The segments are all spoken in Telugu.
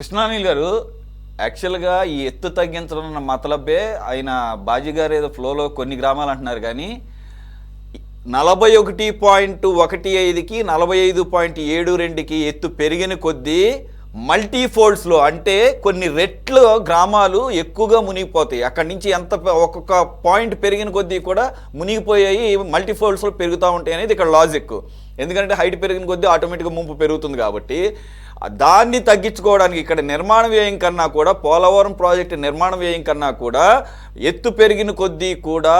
కృష్ణానీల్ గారు యాక్చువల్గా ఈ ఎత్తు తగ్గించడం అన్న మతలబే ఆయన బాజీ గారు ఏదో ఫ్లోలో కొన్ని గ్రామాలు అంటున్నారు కానీ 41.15కి 45.72కి ఎత్తు పెరిగిన కొద్దీ మల్టీఫోల్డ్స్లో అంటే కొన్ని రెట్లు గ్రామాలు ఎక్కువగా మునిగిపోతాయి. అక్కడి నుంచి ఎంత ఒక్కొక్క పాయింట్ పెరిగిన కొద్దీ కూడా మునిగిపోయాయి, మల్టీఫోల్డ్స్లో పెరుగుతూ ఉంటాయి అనేది ఇక్కడ లాజిక్. ఎందుకంటే హైట్ పెరిగిన కొద్దీ ఆటోమేటిక్గా ముంపు పెరుగుతుంది కాబట్టి దాన్ని తగ్గించుకోవడానికి ఇక్కడ నిర్మాణ వ్యయం కన్నా కూడా, పోలవరం ప్రాజెక్టు నిర్మాణ వ్యయం కన్నా కూడా ఎత్తు పెరిగిన కొద్దీ కూడా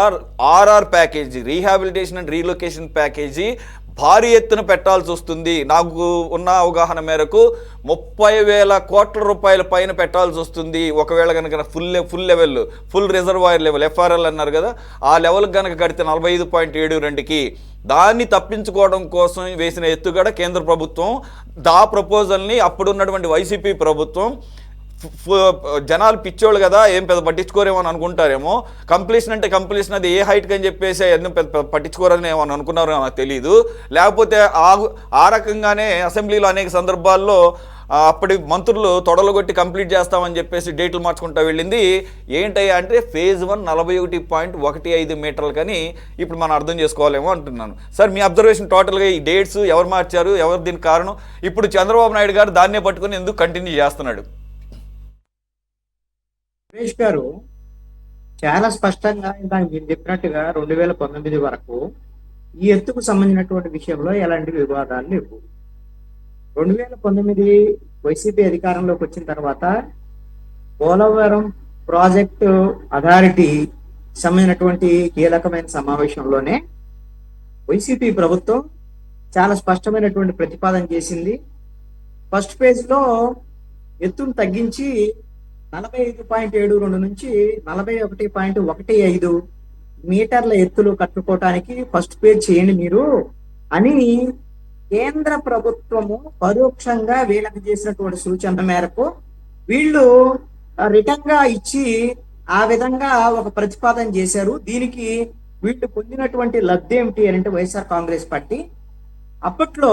RR package, rehabilitation and relocation package భారీ ఎత్తున పెట్టాల్సి వస్తుంది. నాకు ఉన్న అవగాహన మేరకు 30,000 కోట్ల రూపాయల పైన పెట్టాల్సి వస్తుంది. ఒకవేళ కనుక full level, full reservoir level FRL అన్నారు కదా, ఆ లెవెల్కి కనుక కడితే 45.72కి దాన్ని తప్పించుకోవడం కోసం వేసిన ఎత్తుగడ కేంద్ర ప్రభుత్వం. ప్రపోజల్ని అప్పుడున్నటువంటి వైసీపీ ప్రభుత్వం, జనాలు పిచ్చోళ్ళు కదా ఏం పెద్ద పట్టించుకోరేమో అని అనుకుంటారేమో, కంప్లీషన్ అంటే కంప్లీషన్ అది ఏ హైట్కి అని చెప్పేసి ఎందుకు పెద్ద పట్టించుకోరని ఏమని అనుకున్నారో నాకు తెలీదు. లేకపోతే ఆ రకంగానే అసెంబ్లీలో అనేక సందర్భాల్లో అప్పటి మంత్రులు తొడలుగొట్టి కంప్లీట్ చేస్తామని చెప్పేసి డేట్లు మార్చుకుంటూ వెళ్ళింది. ఏంటయ్యా అంటే ఫేజ్ 1 41.15 మీటర్లు కానీ ఇప్పుడు మనం అర్థం చేసుకోవాలేమో అంటున్నాను. సార్ మీ అబ్జర్వేషన్ టోటల్గా ఈ డేట్స్ ఎవరు మార్చారు, ఎవరు దీనికి కారణం, ఇప్పుడు చంద్రబాబు నాయుడు గారు దాన్నే పట్టుకుని ఎందుకు కంటిన్యూ చేస్తున్నాడు? సురేష్ గారు చాలా స్పష్టంగా ఇందాక మీరు చెప్పినట్టుగా 2019 వరకు ఈ ఎత్తుకు సంబంధించినటువంటి విషయంలో ఎలాంటి వివాదాలు లేవు. 2019 వైసీపీ అధికారంలోకి వచ్చిన తర్వాత పోలవరం ప్రాజెక్టు అథారిటీ సంబంధించినటువంటి కీలకమైన సమావేశంలోనే వైసీపీ ప్రభుత్వం చాలా స్పష్టమైనటువంటి ప్రతిపాదన చేసింది. ఫస్ట్ ఫేజ్ లో ఎత్తును తగ్గించి 45.72 నుంచి 41.15 మీటర్ల ఎత్తులు కట్టుకోవటానికి ఫస్ట్ పేజ్ చేయండి మీరు అని కేంద్ర ప్రభుత్వము పరోక్షంగా వీళ్ళకి చేసినటువంటి సూచన మేరకు వీళ్ళు రిటర్న్ గా ఇచ్చి ఆ విధంగా ఒక ప్రతిపాదన చేశారు. దీనికి వీళ్ళు పొందినటువంటి లబ్ధి ఏమిటి అని అంటే వైఎస్ఆర్ కాంగ్రెస్ పార్టీ అప్పట్లో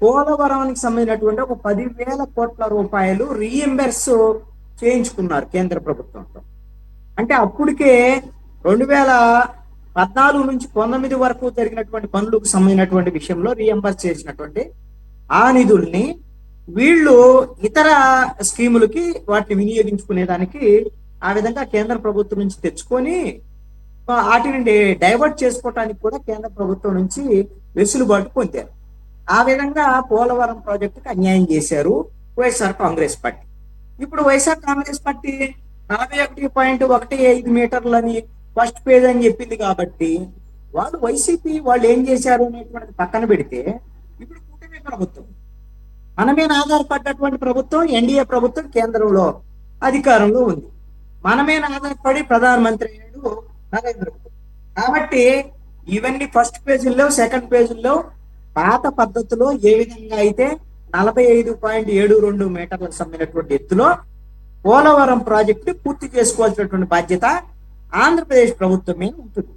పోలవరానికి సంబంధించినటువంటి ఒక 10,000 కోట్ల రూపాయలు రీఎంబర్స్ చేయించుకున్నారు కేంద్ర ప్రభుత్వంతో. అంటే అప్పటికే 2014 నుంచి 19 వరకు జరిగినటువంటి పనులకు సంబంధించినటువంటి విషయంలో రీఎంబర్స్ చేసినటువంటి ఆ నిధుల్ని వీళ్ళు ఇతర స్కీములకి వాటిని వినియోగించుకునేదానికి ఆ విధంగా కేంద్ర ప్రభుత్వం నుంచి తెచ్చుకొని వాటిని డైవర్ట్ చేసుకోవటానికి కూడా కేంద్ర ప్రభుత్వం నుంచి వెసులుబాటు పొందారు. ఆ విధంగా పోలవరం ప్రాజెక్టుకి అన్యాయం చేశారు వైఎస్ఆర్ కాంగ్రెస్ పార్టీ. ఇప్పుడు వైఎస్ఆర్ కాంగ్రెస్ పార్టీ 41.15 మీటర్లని ఫస్ట్ పేజ్ అని చెప్పింది కాబట్టి వాళ్ళు వైసీపీ వాళ్ళు ఏం చేశారు అనేటువంటిది పక్కన పెడితే ఇప్పుడు కూటమి ప్రభుత్వం మన మీద ఆధారపడ్డటువంటి ప్రభుత్వం, ఎన్డీఏ ప్రభుత్వం కేంద్రంలో అధికారంలో ఉంది. మన మీద ఆధారపడి ప్రధానమంత్రి అయ్యాడు నరేంద్ర మోదీ. కాబట్టి ఇవన్నీ ఫస్ట్ పేజీల్లో, సెకండ్ పేజీల్లో పాత పద్ధతిలో ఏ విధంగా అయితే 45.72 మీటర్లకు సంబంధించినటువంటి ఎత్తులో పోలవరం ప్రాజెక్టు పూర్తి చేసుకోవాల్సినటువంటి బాధ్యత ఆంధ్రప్రదేశ్ ప్రభుత్వం మీద ఉంటుంది.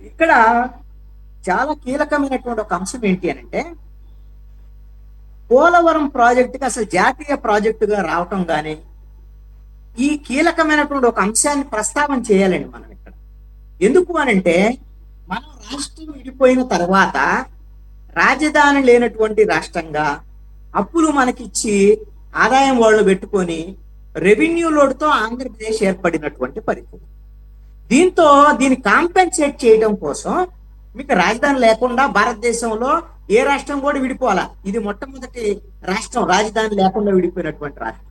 ఇక్కడ చాలా కీలకమైనటువంటి ఒక అంశం ఏంటి అని అంటే పోలవరం ప్రాజెక్టుకి అసలు జాతీయ ప్రాజెక్టుగా రావటం కానీ ఈ కీలకమైనటువంటి ఒక అంశాన్ని ప్రస్తావన చేయాలండి మనం ఇక్కడ. ఎందుకు అనంటే మనం రాష్ట్రం విడిపోయిన తర్వాత రాజధాని లేనటువంటి రాష్ట్రంగా అప్పులు మనకిచ్చి ఆదాయం వాళ్ళు పెట్టుకొని రెవెన్యూ లోడ్తో ఆంధ్రప్రదేశ్ ఏర్పడినటువంటి పరిస్థితి. దీన్ని కాంపెన్సేట్ చేయడం కోసం మీకు రాజధాని లేకుండా భారతదేశంలో ఏ రాష్ట్రం కూడా విడిపోవాలా, ఇది మొట్టమొదటి రాష్ట్రం రాజధాని లేకుండా విడిపోయినటువంటి రాష్ట్రం.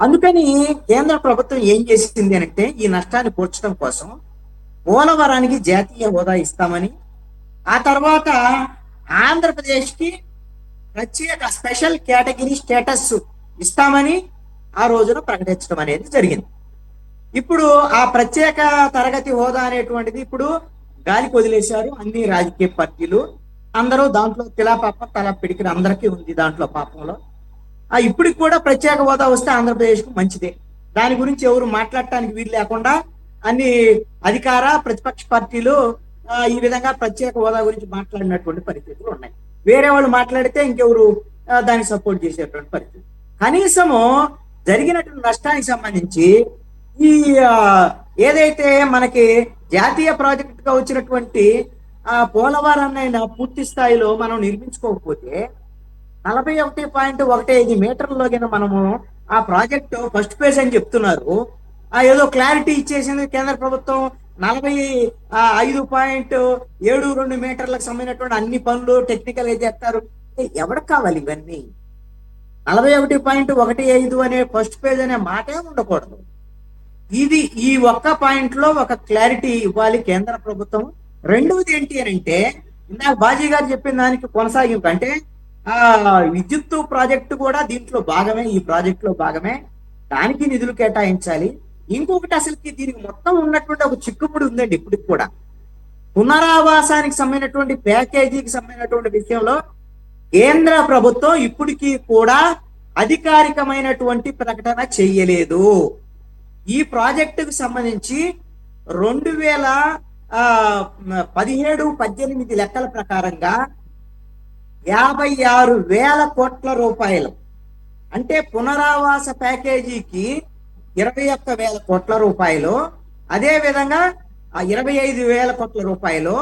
అందుకని కేంద్ర ప్రభుత్వం ఏం చేసింది అంటే ఈ నష్టాన్ని పూడ్చడం కోసం పోలవరానికి జాతీయ హోదా ఇస్తామని, ఆ తర్వాత ఆంధ్రప్రదేశ్కి ప్రత్యేక స్పెషల్ కేటగిరీ స్టేటస్ ఇస్తామని ఆ రోజున ప్రకటించడం అనేది జరిగింది. ఇప్పుడు ఆ ప్రత్యేక తరగతి హోదా అనేటువంటిది ఇప్పుడు గాలికి వదిలేశారు అన్ని రాజకీయ పార్టీలు. అందరూ దాంట్లో పాపం తల పిడికిన అందరికీ ఉంది దాంట్లో పాపంలో. ఇప్పటికి కూడా ప్రత్యేక హోదా వస్తే ఆంధ్రప్రదేశ్కు మంచిదే, దాని గురించి ఎవరు మాట్లాడటానికి వీలు లేకుండా అన్ని అధికార ప్రతిపక్ష పార్టీలు ఈ విధంగా ప్రత్యేక హోదా గురించి మాట్లాడినటువంటి పరిస్థితులు ఉన్నాయి. వేరే వాళ్ళు మాట్లాడితే ఇంకెవరు దాన్ని సపోర్ట్ చేసేటువంటి పరిస్థితి. కనీసము జరిగినటువంటి నష్టానికి సంబంధించి ఈ ఆ, ఏదైతే మనకి జాతీయ ప్రాజెక్టుగా వచ్చినటువంటి పోలవరాన్ని పూర్తి స్థాయిలో మనం నిర్మించుకోకపోతే 41.15 మీటర్లో కింద మనము ఆ ప్రాజెక్టు ఫస్ట్ ఫేజ్ అని చెప్తున్నారు. ఏదో క్లారిటీ ఇచ్చేసింది కేంద్ర ప్రభుత్వం. 45.72 మీటర్లకు సంబంధించినటువంటి అన్ని పనులు టెక్నికల్ గా చేస్తారు. ఎవరికి కావాలి ఇవన్నీ? 41.15 అనే ఫస్ట్ పేజ్ అనే మాటే ఉండకూడదు. ఇది ఈ ఒక్క పాయింట్ లో ఒక క్లారిటీ ఇవ్వాలి కేంద్ర ప్రభుత్వం. రెండవది ఏంటి అని అంటే, ఇందాక బాజీ గారు చెప్పిన దానికి కొనసాగింపు అంటే విద్యుత్ ప్రాజెక్టు కూడా దీంట్లో భాగమే, ఈ ప్రాజెక్ట్ లో భాగమే. దానికి నిధులు కేటాయించాలి. ఇంకొకటి అసలుకి దీనికి మొత్తం ఉన్నటువంటి ఒక చిక్కుముడి ఉందండి ఇప్పటికి కూడా. పునరావాసానికి సంబంధించినటువంటి ప్యాకేజీకి సంబంధించినటువంటి విషయంలో కేంద్ర ప్రభుత్వం ఇప్పటికీ కూడా అధికారికమైనటువంటి ప్రకటన చెయ్యలేదు. ఈ ప్రాజెక్టుకు సంబంధించి 2017-18 లెక్కల ప్రకారంగా 56,000 కోట్ల రూపాయలు, అంటే పునరావాస ప్యాకేజీకి 21,000 కోట్ల రూపాయలు, అదే విధంగా 25,000 కోట్ల రూపాయలు,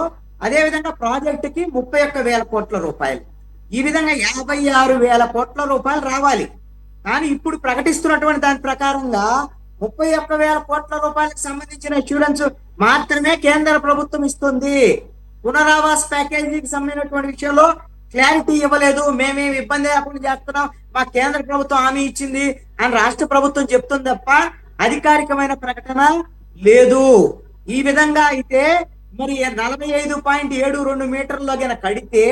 అదే విధంగా ప్రాజెక్టుకి 31,000 కోట్ల రూపాయలు, ఈ విధంగా 56,000 కోట్ల రూపాయలు రావాలి. కానీ ఇప్పుడు ప్రకటిస్తున్నటువంటి దాని ప్రకారంగా 31,000 కోట్ల రూపాయలకు సంబంధించిన ఇన్సూరెన్స్ మాత్రమే కేంద్ర ప్రభుత్వం ఇస్తుంది. పునరావాస ప్యాకేజీకి సంబంధించినటువంటి విషయంలో క్లారిటీ ఇవ్వలేదు. మేమేమి ఇబ్బంది లేకుండా చేస్తున్నాం, మా కేంద్ర ప్రభుత్వం హామీ ఇచ్చింది అని రాష్ట్ర ప్రభుత్వం చెప్తుంది తప్ప అధికారికమైన ప్రకటన లేదు. ఈ విధంగా అయితే మరి 45.72 మీటర్లో గన కడితే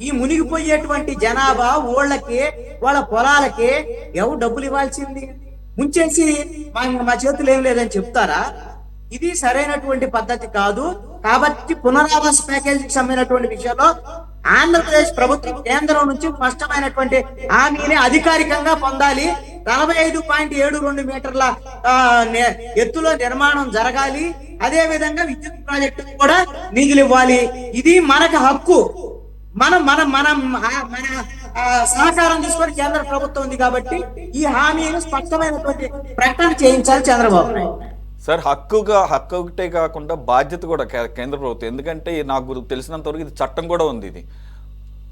ఈ మునిగిపోయేటువంటి జనాభా ఊళ్ళకి, వాళ్ళ పొలాలకి ఎవరు డబ్బులు ఇవ్వాల్సింది? ముంచేసి మా చేతులు ఏం లేదని చెప్తారా? ఇది సరైనటువంటి పద్ధతి కాదు. కాబట్టి పునరావాస ప్యాకేజీకి సంబంధించినటువంటి విషయంలో ఆంధ్రప్రదేశ్ ప్రభుత్వం కేంద్రం నుంచి స్పష్టమైనటువంటి హామీని అధికారికంగా పొందాలి. 45.72 మీటర్ల ఎత్తులో నిర్మాణం జరగాలి. అదే విధంగా విద్యుత్ ప్రాజెక్టు కూడా నిధులు ఇవ్వాలి. ఇది మనకు హక్కు. మనం మనం మనం మన సహకారం తీసుకొని కేంద్ర ప్రభుత్వం ఉంది కాబట్టి ఈ హామీని స్పష్టమైనటువంటి ప్రకటన చేయించాలి చంద్రబాబు నాయుడు. సార్, హక్కు ఒకటే కాకుండా బాధ్యత కూడా కేంద్ర ప్రభుత్వం. ఎందుకంటే నాకు తెలిసినంత వరకు ఇది చట్టం కూడా ఉంది. ఇది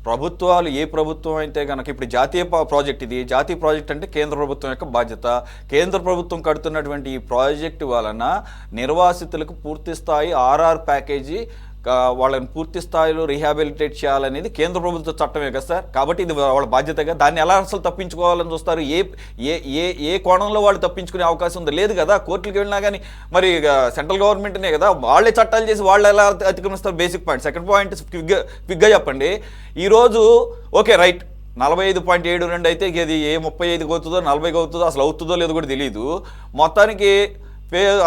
ప్రభుత్వాలు, ఏ ప్రభుత్వం అయితే కనుక ఇప్పుడు జాతీయ ప్రాజెక్ట్, ఇది జాతీయ ప్రాజెక్ట్ అంటే కేంద్ర ప్రభుత్వం యొక్క బాధ్యత. కేంద్ర ప్రభుత్వం కడుతున్నటువంటి ఈ ప్రాజెక్టు వలన నిర్వాసితులకు పూర్తి స్థాయి ఆర్ఆర్ ప్యాకేజీ వాళ్ళని పూర్తి స్థాయిలో రీహాబిలిటేట్ చేయాలనేది కేంద్ర ప్రభుత్వ చట్టమే కదా సార్. కాబట్టి ఇది వాళ్ళ బాధ్యతగా. దాన్ని ఎలా అసలు తప్పించుకోవాలని చూస్తారు? ఏ ఏ ఏ ఏ కోణంలో వాళ్ళు తప్పించుకునే అవకాశం ఉందో? లేదు కదా. కోర్టులకు వెళ్ళినా కానీ మరి సెంట్రల్ గవర్నమెంట్నే కదా, వాళ్ళే చట్టాలు చేసి వాళ్ళు ఎలా అతిక్రమిస్తారు? Basic point. సెకండ్ పాయింట్ క్విక్గా చెప్పండి. ఈరోజు ఓకే రైట్, 45.72 అయితే ఇది ఏ 35కి అవుతుందో 40కి అవుతుందో అసలు అవుతుందో లేదో కూడా తెలియదు. మొత్తానికి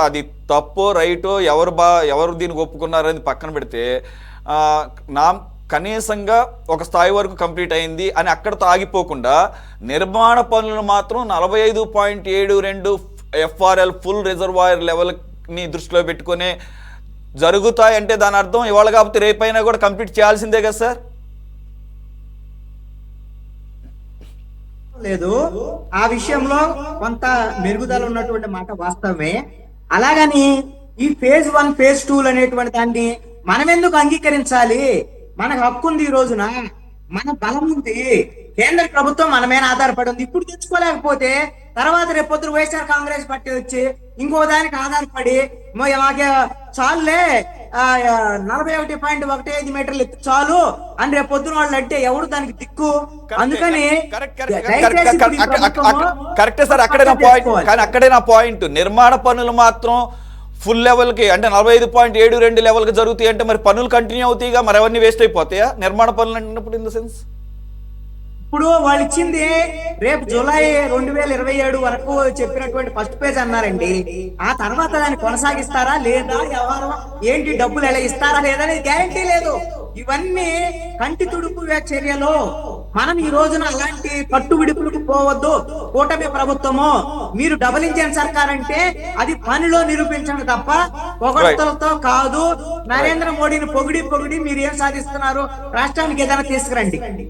అది తప్పో రైటో ఎవరు దీనికి ఒప్పుకున్నారని పక్కన పెడితే కనీసంగా ఒక స్థాయి వరకు కంప్లీట్ అయింది అని అక్కడతో ఆగిపోకుండా నిర్మాణ పనులు మాత్రం 45.72 ఎఫ్ఆర్ఎల్ ఫుల్ రిజర్వాయర్ లెవెల్ని దృష్టిలో పెట్టుకునే జరుగుతాయంటే దాని అర్థం ఇవాళ కాకపోతే రేపైనా కూడా కంప్లీట్ చేయాల్సిందే కదా సార్. లేదు, ఆ విషయంలో కొంత మెరుగుదల ఉన్నటువంటి మాట వాస్తవమే. అలాగని ఈ ఫేజ్ 1 ఫేజ్ 2 అనేటువంటి దాన్ని మనం ఎందుకు అంగీకరించాలి? మనకు హక్కు ఉంది. ఈ రోజున మన బలం ఉంది. కేంద్ర ప్రభుత్వం మన మీద ఆధారపడి ఉంది. ఇప్పుడు తెచ్చుకోలేకపోతే తర్వాత రేపొద్దు వైఎస్ఆర్ కాంగ్రెస్ పార్టీ వచ్చి ఇంకో దానికి ఆధారపడి మాకే చాలులే 41.15 మీటర్లు ఎత్తు చాలు అని రేపొద్దున వాళ్ళు అంటే ఎవడు దానికి దిక్కు? అందుకని కరెక్టే సార్, అక్కడే నా పాయింట్. నిర్మాణ పనులు మాత్రం ఫుల్ లెవెల్కి అంటే 45.72 లెవెల్కి జరుగుతాయి అంటే మరి పనులు కంటిన్యూ అవుతాయిగా, మరి అవన్నీ వేస్ట్ అయిపోతాయా నిర్మాణ పనులు అంటున్నప్పుడు? ఇన్ ద సెన్స్ ఇప్పుడు వాళ్ళు ఇచ్చింది రేపు జూలై 2027 వరకు చెప్పినటువంటి ఫస్ట్ పేజ్ అన్నారండి. ఆ తర్వాత దాన్ని కొనసాగిస్తారా లేదా, ఎవరు ఏంటి డబ్బులు ఎలా ఇస్తారా లేదని గ్యారంటీ లేదు. ఇవన్నీ కంటి తుడుపు చర్యలు. మనం ఈ రోజున అలాంటి పట్టు విడుపులకు పోవద్దు. కూటమి ప్రభుత్వము మీరు డబుల్ ఇంజిన్ సర్కార్ అంటే అది పనిలో నిరూపించండి తప్ప పొగడ్తలతో కాదు. నరేంద్ర మోడీని పొగిడి మీరు ఏం సాధిస్తున్నారు, రాష్ట్రానికి ఏదైనా తీసుకురండి.